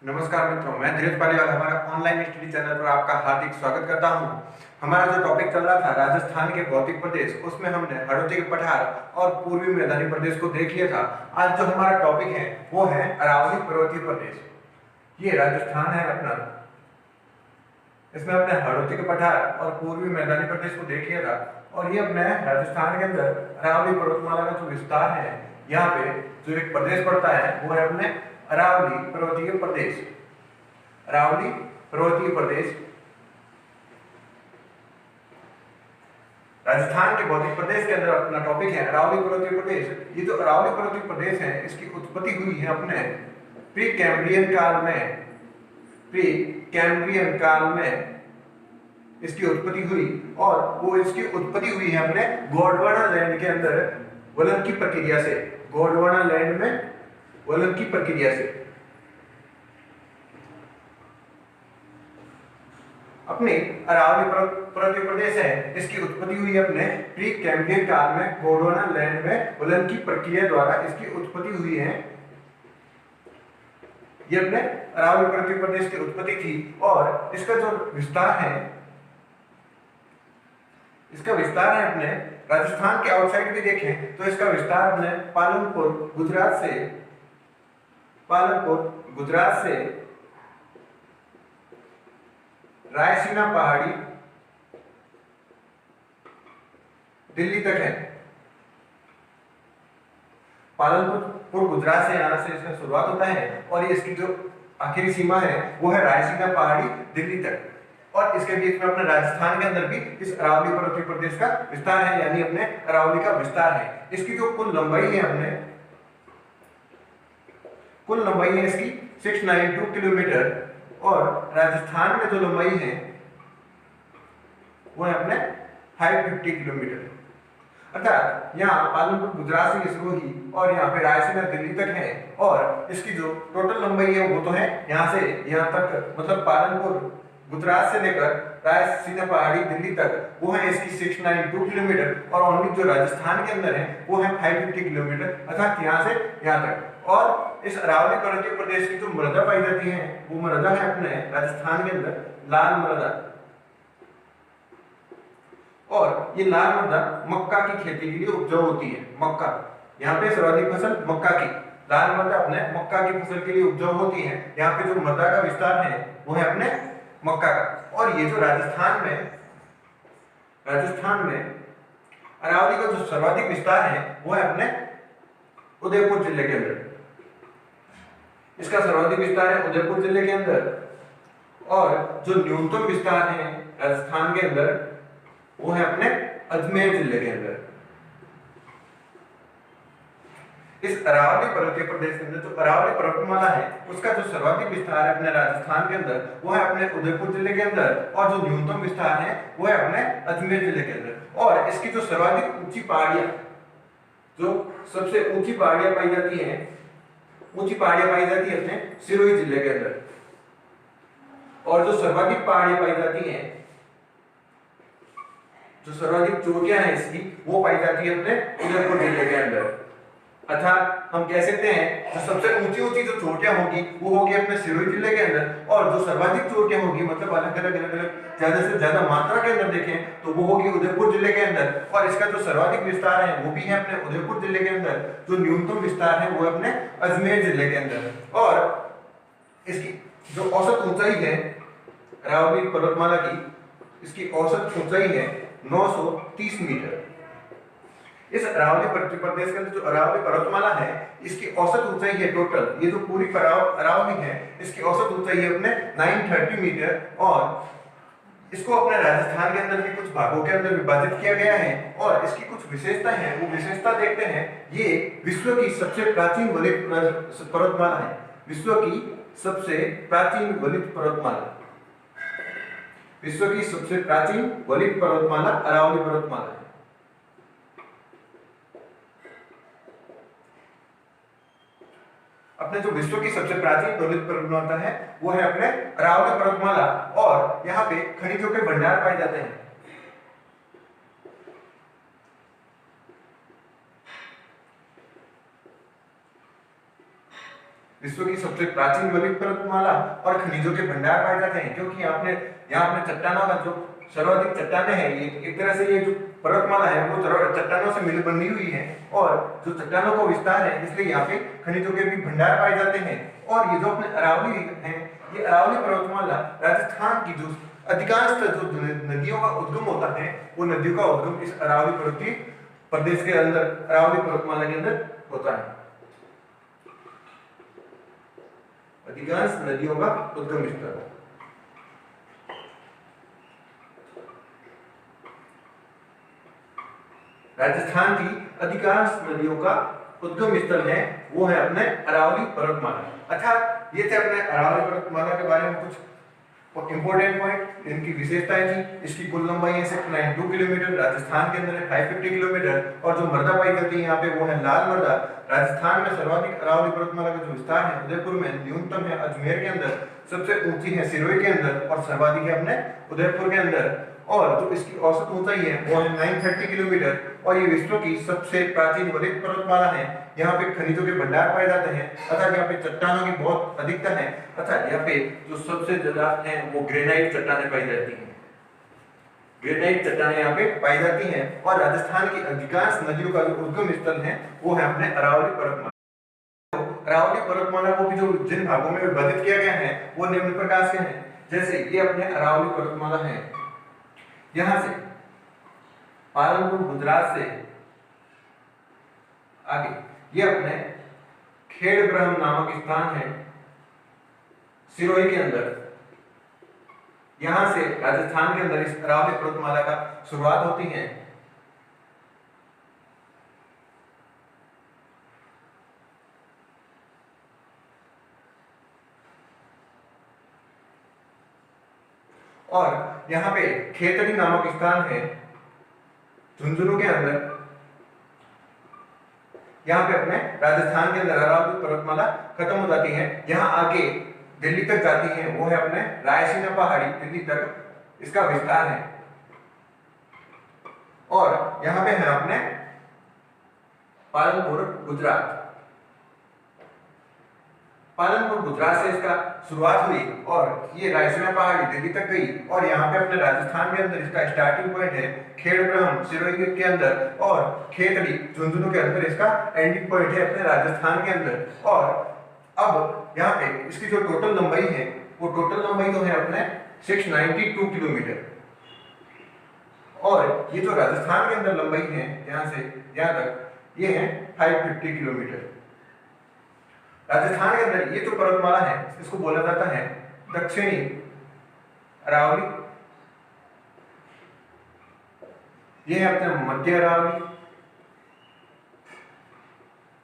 नमस्कार मित्रों, मैं धीरज पालीवाल हमारा ऑनलाइन स्टडी चैनल पर आपका हार्दिक स्वागत करता हूं। हमारा जो टॉपिक चल रहा था राजस्थान के भौतिक प्रदेश, उसमें हमने हड़ौती के पठार और पूर्वी मैदानी प्रदेश को देख लिया था। आज जो हमारा टॉपिक है वो है अरावली पर्वतीय प्रदेश। ये राजस्थान है अपना, इसमें हमने हड़ौती के पठार और पूर्वी मैदानी प्रदेश को देख लिया था। और ये अपने राजस्थान के अंदर अरावली पर्वतमाला का जो विस्तार है, यहाँ पे जो एक प्रदेश पड़ता है वो है अपने अरावली पर्वतीय प्रदेश। अरावली पर्वतीय प्रदेश राजस्थान के भौतिक प्रदेश के अंदर अपना टॉपिक है अरावली पर्वतीय प्रदेश। ये जो अरावली पर्वतीय प्रदेश है, इसकी उत्पत्ति हुई है अपने प्री कैम्ब्रियन काल में। प्री कैम्ब्रियन काल में इसकी उत्पत्ति हुई और वो इसकी उत्पत्ति हुई है अपने गोंडवाना लैंड के अंदर वलन की प्रक्रिया से। गोंडवाना लैंड में वलन की प्रक्रिया से अपने अरावली पर्वतीय प्रदेश है, इसकी उत्पत्ति हुई अपने प्री कैम्ब्रियन काल में गोंडवाना लैंड में वलन की प्रक्रिया द्वारा इसकी उत्पत्ति हुई है। ये अपने अरावली पर्वतीय प्रदेश की उत्पत्ति थी। और इसका जो विस्तार है, इसका विस्तार है अपने राजस्थान के आउटसाइड भी देखें तो इसका विस्तार अपने पालनपुर गुजरात से रायसीना पहाड़ी दिल्ली तक है। पालनपुर गुजरात से यहाँ से इसका शुरुआत होता है और ये इसकी जो आखिरी सीमा है वो है रायसीना पहाड़ी दिल्ली तक। और इसके बीच में अपने राजस्थान के अंदर भी इस अरावली पर्वतीय प्रदेश का विस्तार है, यानी अपने अरावली का विस्तार है। इसकी जो कुल लंबाई है इसकी 692 किलोमीटर। और राजस्थान में जो लंबाई है वो है अपने 550 किलोमीटर। अर्थात यहाँ पालनपुर गुजरात से शुरू हुई और यहाँ पे रायसीना दिल्ली तक है। और इसकी जो टोटल लंबाई है वो तो है यहाँ से यहाँ तक, मतलब पालनपुर गुजरात से लेकर रायसीना पहाड़ी दिल्ली तक वो है इसकी 692 किलोमीटर। और ओनली जो राजस्थान के अंदर है वो है 550 किलोमीटर, अर्थात यहाँ से यहाँ तक। और इस अरावली पर्वतीय प्रदेश की जो मृदा पाई जाती है वो मृदा है अपने राजस्थान के अंदर लाल मृदा। और ये लाल मृदा मक्का की खेती के लिए उपजाऊ होती है। मक्का, यहाँ पे सर्वाधिक फसल मक्का की, लाल मृदा अपने मक्का की फसल के लिए उपजाऊ होती है। यहाँ पे जो मृदा का विस्तार है वो है अपने मक्का का। और ये जो राजस्थान में अरावली का जो सर्वाधिक विस्तार है वो है अपने उदयपुर जिले के अंदर। इसका सर्वाधिक विस्तार है उदयपुर जिले के अंदर। और जो न्यूनतम विस्तार है राजस्थान के अंदर वो है अपने अजमेर जिले के अंदर। इस अरावली पर्वतीय प्रदेश के अंदर जो अरावली पर्वतमाला है उसका जो सर्वाधिक विस्तार है अपने राजस्थान के अंदर वो है अपने उदयपुर जिले के अंदर। और जो न्यूनतम विस्तार है वो है अपने अजमेर जिले के अंदर। और इसकी जो सर्वाधिक ऊंची पहाड़ियां, जो सबसे ऊंची पहाड़ियां पाई जाती है अपने सिरोही जिले के अंदर। और जो सर्वाधिक पहाड़ियां पाई जाती हैं, जो सर्वाधिक चोटियां हैं इसकी, वो पाई जाती है अपने उदयपुर जिले के अंदर। अर्थात हम कह सकते हैं जो सबसे ऊंची जो चोटियां होगी वो होगी अपने सिरोही जिले के अंदर। और जो सर्वाधिक चोटियां होगी, मतलब अलग अलग ज्यादा से ज्यादा मात्रा के अंदर देखें तो वो होगी उदयपुर जिले के अंदर। और इसका जो सर्वाधिक विस्तार है वो भी है अपने उदयपुर जिले के अंदर। जो न्यूनतम विस्तार है वो अपने अजमेर जिले के अंदर। और इसकी जो औसत ऊंचाई है अरावली पर्वतमाला की, इसकी औसत ऊंचाई है 930 मीटर। इस अरावली पर्वतीय प्रदेश के अंदर जो अरावली पर्वतमाला है इसकी औसत ऊंचाई है टोटल, ये जो पूरी अरावली है इसकी औसत ऊंचाई है अपने 930 मीटर। और इसको अपने राजस्थान के अंदर भी कुछ भागों के अंदर विभाजित किया गया है। और इसकी कुछ विशेषता है, वो विशेषता देखते हैं। ये विश्व की सबसे प्राचीन वलित पर्वतमाला है। विश्व की सबसे प्राचीन वलित पर्वतमाला, विश्व की सबसे प्राचीन वलित पर्वतमाला अरावली पर्वतमाला है। अपने जो विश्व की सबसे प्राचीन वलित पर्वतमाला है वो है अपने अरावली पर्वतमाला। और यहाँ पे खनिजों के भंडार पाए जाते हैं। विश्व की सबसे प्राचीन ललित पर्वतमाला और खनिजों के भंडार पाए जाते हैं, क्योंकि यहाँ अपने चट्टानों का जो सर्वाधिक चट्टानें हैं, ये एक तरह से ये जो पर्वतमाला है वो चट्टानों से मिल बनी हुई है, और जो चट्टानों का विस्तार है इसलिए यहाँ पे खनिजों के भी भंडार पाए जाते हैं। और ये जो अपने अरावली है, ये अरावली पर्वतमाला राजस्थान की जो अधिकांश जो नदियों का उद्गम होता है, वो नदियों का उद्गम इस अरावली पर्वतीय प्रदेश के अंदर, अरावली पर्वतमाला के अंदर होता है। अधिकांश नदियों का उद्गम स्थल राजस्थान की अधिकांश नदियों का उद्गम स्थल है वो है अपने अरावली पर्वतमाला। अच्छा, ये थे अपने अरावली पर्वतमाला के बारे में कुछ इंपॉर्टेंट पॉइंट, इनकी विशेषताएं थी। इसकी कुल लंबाई है 692 किलोमीटर, राजस्थान के अंदर है 550 किलोमीटर, और जो मृदा पाई जाती है यहाँ पे वो है लाल मृदा। राजस्थान में सर्वाधिक अरावली पर्वतमाला का जो विस्तार है उदयपुर में, न्यूनतम है अजमेर के अंदर, सबसे ऊंची है सिरोही के अंदर, और सर्वाधिक है अपने उदयपुर के अंदर। और जो इसकी औसत ऊंचाई है वो है 930 किलोमीटर, और ये विश्व की सबसे प्राचीन वलित पर्वतमाला है। यहाँ पे खनिजों के भंडार पाए जाते हैं, अर्थात यहाँ पे चट्टानों की बहुत अधिकता है, अर्थात यहाँ पे जो सबसे ज्यादा है वो ग्रेनाइट चट्टानें पाई जाती हैं। ग्रेनाइट चट्टानें यहाँ पे पाई जाती हैं, और राजस्थान की अधिकांश नदियों का जो उद्गम स्थल है वो है अपने अरावली पर्वतमाला। अरावली पर्वतमाला को भी जो जिन भागों में विभाजित किया गया है वो निम्न प्रकार से हैं। जैसे ये अपने अरावली पर्वतमाला है, यहां से पालनपुर गुजरात से आगे ये अपने खेड़ ब्रह्म नामक स्थान है सिरोही के अंदर, यहां से राजस्थान के अंदर इस अरावली पर्वतमाला का शुरुआत होती है। और यहाँ पे खेतड़ी नामक स्थान है झुंझुनू के अंदर, यहाँ पे अपने राजस्थान के अंदर अरावली पर्वतमाला खत्म हो जाती है। यहाँ आगे दिल्ली तक जाती है वो है अपने रायसीना पहाड़ी, दिल्ली तक इसका विस्तार है। और यहाँ पे है अपने पालनपुर गुजरात। पालनपुर गुजरात से इसका शुरुआत हुई और ये रायसीना पहाड़ी दिल्ली तक गई, और यहाँ पे अपने राजस्थान के अंदर इसका स्टार्टिंग पॉइंट है खेड़ ब्रह्म सिरोही के अंदर, और खेतड़ी झुंझुनू के अंदर इसका एंडिंग पॉइंट है अपने राजस्थान के अंदर। और अब यहाँ पे इसकी जो टोटल लंबाई है वो टोटल लंबाई तो है अपने 692 किलोमीटर, और ये जो राजस्थान के अंदर लंबाई है यहाँ से यहाँ तक ये है 550 किलोमीटर। राजस्थान के अंदर ये जो पर्वतमाला है इसको बोला जाता है दक्षिणी अरावली, ये है अपने मध्य अरावली,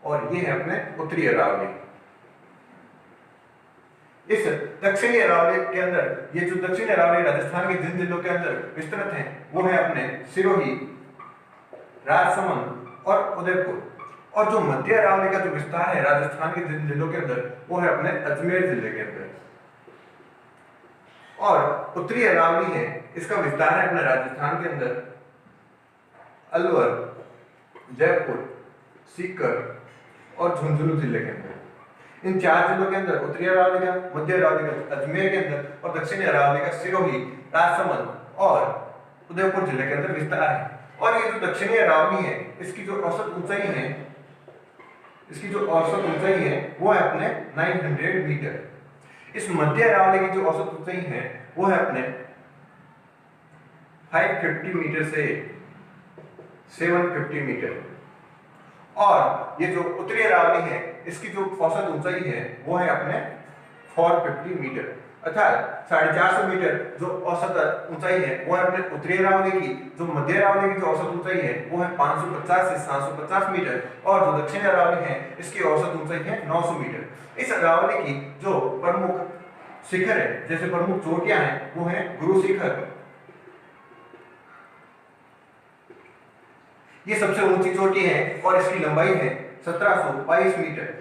और ये है अपने उत्तरी अरावली। इस दक्षिणी अरावली के अंदर ये जो दक्षिणी अरावली राजस्थान के जिन जिलों के अंदर विस्तृत है वो है अपने सिरोही, राजसमंद और उदयपुर, और जो मध्य अरावली का जो विस्तार है राजस्थान के जिन जिलों के अंदर वो है अपने अजमेर जिले के अंदर। और उत्तरी अरावली है इसका विस्तार है अपने राजस्थान के अंदर अलवर, जयपुर, सीकर और झुंझुनू जिले के अंदर। इन चार जिलों के अंदर उत्तरी अरावली का, मध्य अरावली का अजमेर के अंदर, और दक्षिणी अरावली का सिरोही, राजसमंद और उदयपुर जिले के अंदर विस्तार है। और ये जो दक्षिणी अरावली है इसकी जो औसत ऊंचाई है, इसकी जो औसत ऊंचाई है वो है अपने 900 मीटर। इस मध्य अरावली की जो औसत ऊंचाई है वो है अपने 550 मीटर से 750 मीटर, और ये जो उत्तरी अरावली है इसकी जो औसत ऊंचाई है वो है अपने 450 मीटर, अर्थात 450 मीटर जो औसत ऊंचाई है वो है अपने उत्तरी अरावली की। जो मध्य अरावली की जो औसत ऊंचाई है वो है 550 से 750 मीटर, और जो दक्षिण अरावली है इसकी औसत ऊंचाई है 900 मीटर। इस अरावली की जो प्रमुख शिखर है, जैसे प्रमुख चोटियां हैं वो है गुरु शिखर, ये सबसे ऊंची चोटी है और इसकी लंबाई है 1722 मीटर।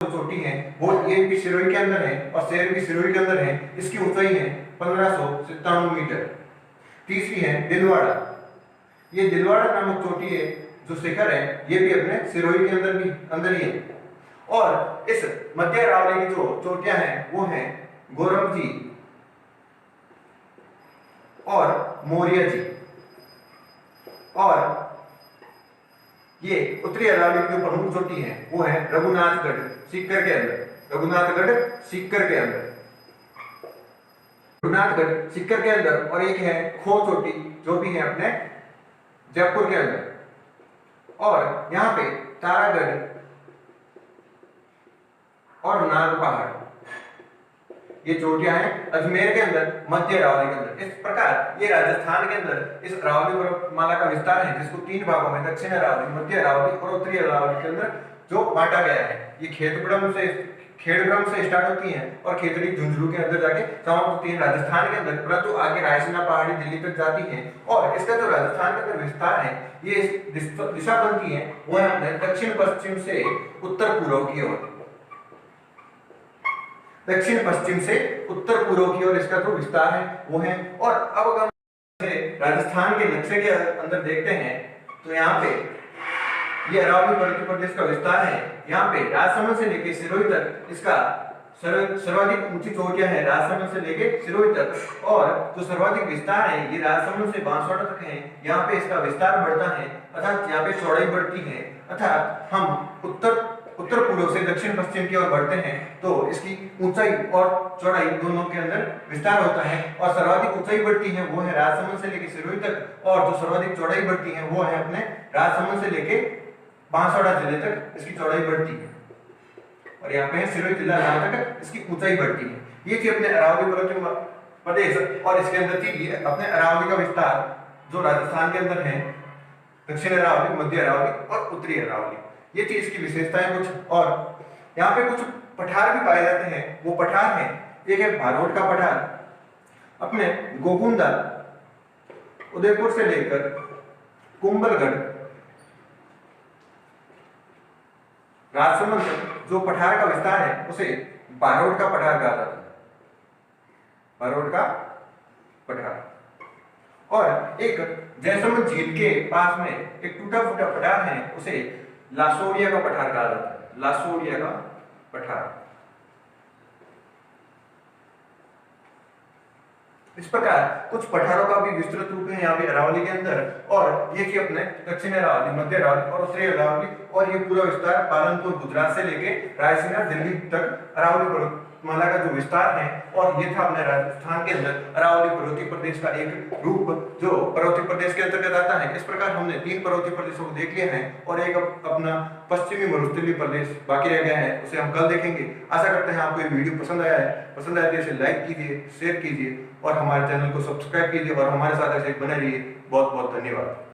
चोटी है वो ये भी सिरोही के अंदर है और शेर भी सिरोही के अंदर है, इसकी ऊंचाई है 1597 मीटर। तीसरी है दिलवाड़ा, ये दिलवाड़ा नामक चोटी है जो शिखर है ये भी अपने सिरोही के अंदर ही है, और इस मध्य अरावली की जो चोटियां हैं वो हैं गोरमजी और मौर्य जी। और ये उत्तरी अरावली की जो प्रमुख चोटी है वो है रघुनाथगढ़ सीकर के अंदर। रघुनाथगढ़ सीकर के अंदर, रघुनाथगढ़ सीकर के अंदर। और एक है खो चोटी जो भी है अपने जयपुर के अंदर। और यहाँ पे तारागढ़ और नाग पहाड़, ये चोटियां हैं अजमेर के अंदर, मध्य अरावली के अंदर। इस प्रकार ये राजस्थान के अंदर इस अरावली पर्वतमाला का विस्तार है, जिसको 3 भागों में दक्षिण अरावली, मध्य अरावली और उत्तरी अरावली के अंदर जो बांटा गया है। ये खेड़ब्रह्म से स्टार्ट होती है और खेतड़ी झुंझुनू के अंदर जाके समाप्त होती है राजस्थान के अंदर, परंतु आगे रायसीना पहाड़ी दिल्ली तक जाती है। और इसका जो राजस्थान के अंदर विस्तार है, ये दिशा बनती है वो है दक्षिण पश्चिम से उत्तर पूर्व की ओर। दक्षिण पश्चिम से उत्तर पूर्व की ओर इसका जो विस्तार है वो है। और अब अगर हम राजस्थान के नक्शे के अंदर देखते हैं तो यहाँ पे ये अरावली पर्वतीय प्रदेश का विस्तार है। यहाँ पे राजसमंद से लेके सिरोही तक इसका सर्वाधिक ऊंची चोटियां है, राजसमंद से लेके सिरोही तक। और जो सर्वाधिक विस्तार है ये राजसमंद से बांसवाड़ा तक है। यहाँ पे इसका विस्तार बढ़ता है, अर्थात यहाँ पे चौड़ाई बढ़ती है। अर्थात हम उत्तर पूर्व से दक्षिण पश्चिम की ओर बढ़ते हैं तो इसकी ऊंचाई और चौड़ाई दोनों के अंदर विस्तार होता है। और सर्वाधिक ऊंचाई बढ़ती है वो है राजसमंद से लेके सिरोही तक, और जो सर्वाधिक चौड़ाई बढ़ती है वो है अपने राजसमंद से लेके बांसवाड़ा जिले तक इसकी चौड़ाई बढ़ती है। और यहाँ पे सिरोही जिला जहां तक इसकी ऊंचाई बढ़ती है। ये थी अपने अरावली पर्वतीय प्रदेश, और इसके अंदर थी ये अपने अरावली का विस्तार जो राजस्थान के अंदर है, दक्षिण अरावली, मध्य अरावली और उत्तरी अरावली। ये थी इसकी विशेषताएं कुछ। और यहाँ पे कुछ पठार भी पाए जाते हैं, वो पठार है, एक है भारोट का पठार, अपने गोकुंदा उदयपुर से लेकर कुंभलगढ़ राजसमंद जो पठार का विस्तार है उसे भारोट का पठार कहा जाता है, भारोट का पठार। और एक जयसमंद झील के पास में एक टूटा फूटा पठार है, उसे लासोड़िया का पठार कहा जाता है, लासोड़िया का पठार। इस प्रकार कुछ पठारों का भी विस्तृत रूप है यहाँ पे अरावली के अंदर। और ये थी अपने दक्षिण अरावली, मध्य अरावली और उत्तरी अरावली। और ये पूरा विस्तार पालनपुर गुजरात से लेके रायसीना दिल्ली तक अरावली पर्वतमाला का जो विस्तार है। और ये था अपने राजस्थान के अंदर अरावली पर्वतीय प्रदेश का एक रूप जो पर्वतीय प्रदेश के अंतर्गत आता है। इस प्रकार हमने 3 पर्वतीय प्रदेशों को देख लिया है और एक अपना पश्चिमी मरुस्थलीय प्रदेश बाकी रह गया है, उसे हम कल देखेंगे। आशा करते हैं आपको ये वीडियो पसंद आया है। पसंद आए तो इसे लाइक कीजिए, शेयर कीजिए और हमारे चैनल को सब्सक्राइब कीजिए और हमारे साथ ऐसे बने रहिए। बहुत बहुत धन्यवाद।